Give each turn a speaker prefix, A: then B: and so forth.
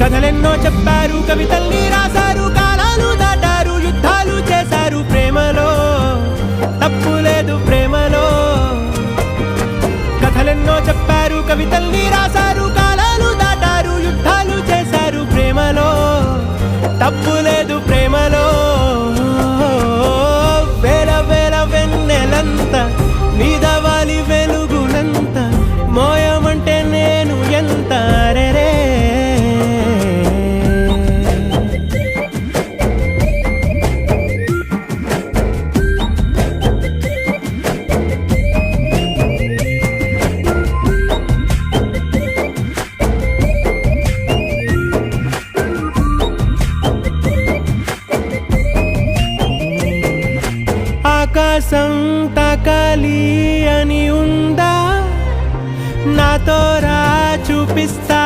A: కథలెన్నో చెప్పారు, కవితల్ని రాశారు, కాలాలు దాటారు, యుద్ధాలు చేశారు. ప్రేమలో తప్పు లేదు, ప్రేమలో. కథలెన్నో చెప్పారు, కవితల్ని రాశారు, కాలాలు దాటారు, యుద్ధాలు చేశారు. ప్రేమలో తప్పు లేదు, ప్రేమలో. వేల వేల వెన్నెలంత నీదవాలి వెలుగునంత, మోయమంటే నేను ఎంత రే. ఆకాశం తాకాలి అని ఉందా, నాతో రా చూపిస్తా.